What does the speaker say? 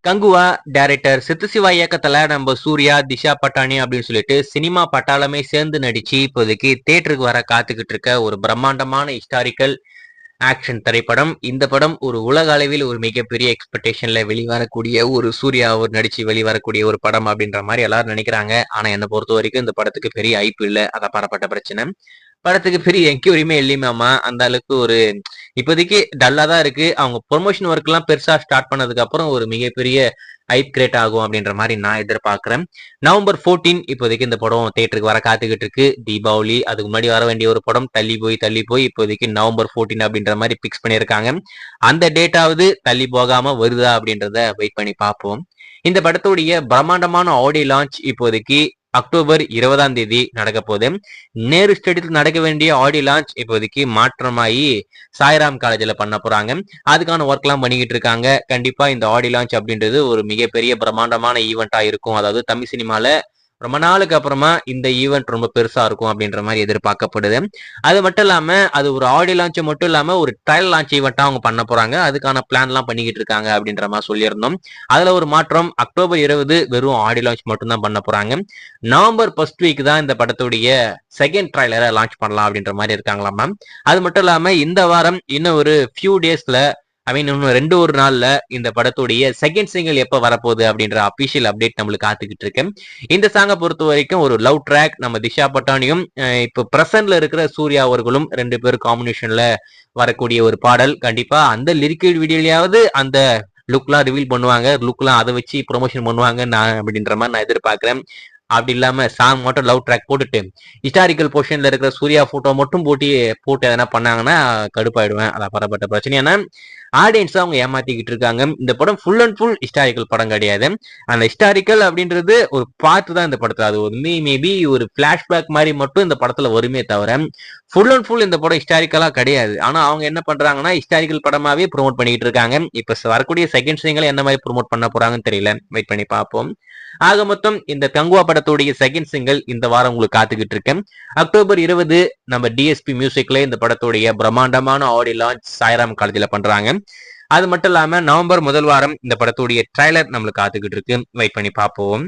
Kanguva director சித்துசிவா இயக்கத்துல நம்ம சூர்யா, திஷா பட்டானி அப்படின்னு சொல்லிட்டு சினிமா பட்டாளமே சேர்ந்து நடிச்சு இப்போதைக்கு தியேட்டருக்கு வர காத்துக்கிட்டு இருக்க ஒரு பிரம்மாண்டமான ஹிஸ்டாரிக்கல் ஆக்ஷன் திரைப்படம். இந்த படம் ஒரு உலக அளவில் ஒரு மிகப்பெரிய எக்ஸ்பெக்டேஷன்ல வெளிவரக்கூடிய ஒரு சூர்யா அவர் நடிச்சு வெளிவரக்கூடிய ஒரு படம் அப்படின்ற மாதிரி எல்லாரும் நினைக்கிறாங்க. ஆனா என்னை பொறுத்த வரைக்கும் இந்த படத்துக்கு பெரிய ஹைப் இல்ல. அத பரப்பட்ட பிரச்சனை. படத்துக்கு பெரிய என்கொயரியுமே இல்லையுமாமா. அந்த அளவுக்கு ஒரு இப்போதைக்கு டல்லா தான் இருக்கு. அவங்க ப்ரொமோஷன் ஒர்க் எல்லாம் பெருசா ஸ்டார்ட் பண்ணதுக்கு அப்புறம் ஒரு மிகப்பெரிய ஹைப் கிரியேட் ஆகும் அப்படின்ற மாதிரி நான் எதிர்பார்க்கிறேன். நவம்பர் 14 இப்போதைக்கு இந்த படம் தியேட்டருக்கு வர காத்துக்கிட்டு இருக்கு. தீபாவளி அதுக்கு முன்னாடி வர வேண்டிய ஒரு படம் தள்ளி போய் இப்போதைக்கு நவம்பர் 14 அப்படின்ற மாதிரி பிக்ஸ் பண்ணியிருக்காங்க. அந்த டேட்டாவது தள்ளி போகாம வருதா அப்படின்றத வெயிட் பண்ணி பார்ப்போம். இந்த படத்துடைய பிரம்மாண்டமான ஆடியோ லான்ச் இப்போதைக்கு அக்டோபர் 20ஆம் தேதி நடக்க போகுது. நேரு ஸ்டேடியத்தில் நடக்க வேண்டிய ஆடியோ லான்ச் இப்போதைக்கு மாற்றமாயி சாய்ராம் காலேஜ்ல பண்ண போறாங்க. அதுக்கான ஒர்க் எல்லாம் பண்ணிக்கிட்டு இருக்காங்க. கண்டிப்பா இந்த ஆடியோ லான்ச் அப்படின்றது ஒரு மிகப்பெரிய பிரம்மாண்டமான ஈவெண்டா இருக்கும். அதாவது தமிழ் சினிமால ரொம்ப நாளுக்கு அப்புறமா இந்த ஈவெண்ட் ரொம்ப பெருசா இருக்கும் அப்படின்ற மாதிரி எதிர்பார்க்கப்படுது. அது மட்டும் இல்லாம அது ஒரு ஆடியோ லான்ச் மட்டும் இல்லாம ஒரு ட்ரையல் லான்ச் ஈவெண்டா அவங்க பண்ண போறாங்க. அதுக்கான பிளான் எல்லாம் பண்ணிக்கிட்டு இருக்காங்க அப்படின்ற மாதிரி சொல்லியிருந்தோம். அதுல ஒரு மாற்றம் அக்டோபர் 20 வெறும் ஆடியோ லான்ச் மட்டும் தான் பண்ண போறாங்க. நவம்பர் ஃபர்ஸ்ட் வீக் தான் இந்த படத்துடைய செகண்ட் ட்ரைலரை லான்ச் பண்ணலாம் அப்படின்ற மாதிரி இருக்காங்களாமா. அது மட்டும் இல்லாம இந்த வாரம் இன்னும் ஒரு ஃபியூ டேஸ்ல இன்னும் ஒரு நாள்ல இந்த படத்துடைய செகண்ட் சிங்கிள் எப்ப வரப்போகுது அப்படின்ற அபிஷியல் அப்டேட் நம்மளுக்கு காத்துக்கிட்டு இருக்கு. இந்த சாங்கை பொறுத்த வரைக்கும் ஒரு லவ் ட்ராக். நம்ம திஷா பட்டானியும் இப்ப பிரசன்ட்ல இருக்கிற சூர்யா அவர்களும் 2 பேரும் காம்பினேஷன்ல வரக்கூடிய ஒரு பாடல். கண்டிப்பா அந்த லிரிக்கல் வீடியோலயாவது அந்த லுக்லாம் ரிவீல் பண்ணுவாங்க. லுக்லாம் அதை வச்சு ப்ரொமோஷன் பண்ணுவாங்க நான் அப்படின்ற மாதிரி நான் எதிர்பார்க்கிறேன். அப்படி இல்லாம சாங் மட்டும் லவ் ட்ராக் போட்டுட்டு ஹிஸ்டாரிக்கல் போர்ஷன்ல இருக்கிற சூர்யா போட்டோ மட்டும் போட்டு எதனா பண்ணாங்கன்னா கடுப்பாயிடுவேன். அதான் பரப்பட்ட பிரச்சனை. ஏன்னா ஆடியன்ஸ் அவங்க ஏமாத்திக்கிட்டு இருக்காங்க. இந்த படம் ஃபுல் அண்ட் ஃபுல் ஹிஸ்டாரிக்கல் படம் கிடையாது. அந்த ஹிஸ்டாரிக்கல் அப்படின்றது ஒரு பார்ட் தான் இந்த படத்துல. அது வந்து மேபி ஒரு பிளாஷ்பேக் மாதிரி மட்டும் இந்த படத்துல வருமே தவிர ஃபுல் அண்ட் ஃபுல் இந்த படம் ஹிஸ்டாரிக்கலா கிடையாது. ஆனா அவங்க என்ன பண்றாங்கன்னா ஹிஸ்டாரிக்கல் படமாவே ப்ரொமோட் பண்ணிட்டு இருக்காங்க. இப்ப வரக்கூடிய செகண்ட் சிங்கிள் என்ன மாதிரி ப்ரொமோட் பண்ண போறாங்கன்னு தெரியல. வெயிட் பண்ணி பார்ப்போம். ஆக மொத்தம் இந்த கங்குவா படத்துடைய செகண்ட் சிங்கிள் இந்த வாரம் உங்களுக்கு காத்துக்கிட்டு இருக்கேன். அக்டோபர் 20 நம்ம டிஎஸ்பி மியூசிக்ல இந்த படத்துடைய பிரம்மாண்டமான ஆடியோ லான்ச் சாய்ராம் காலேஜ்ல பண்றாங்க. அது மட்டும் இல்லாம நவம்பர் முதல் வாரம் இந்த படத்துடைய ட்ரைலர் நம்மளுக்கு காத்துக்கிட்டு இருக்கு. வெயிட் பண்ணி பார்ப்போம்.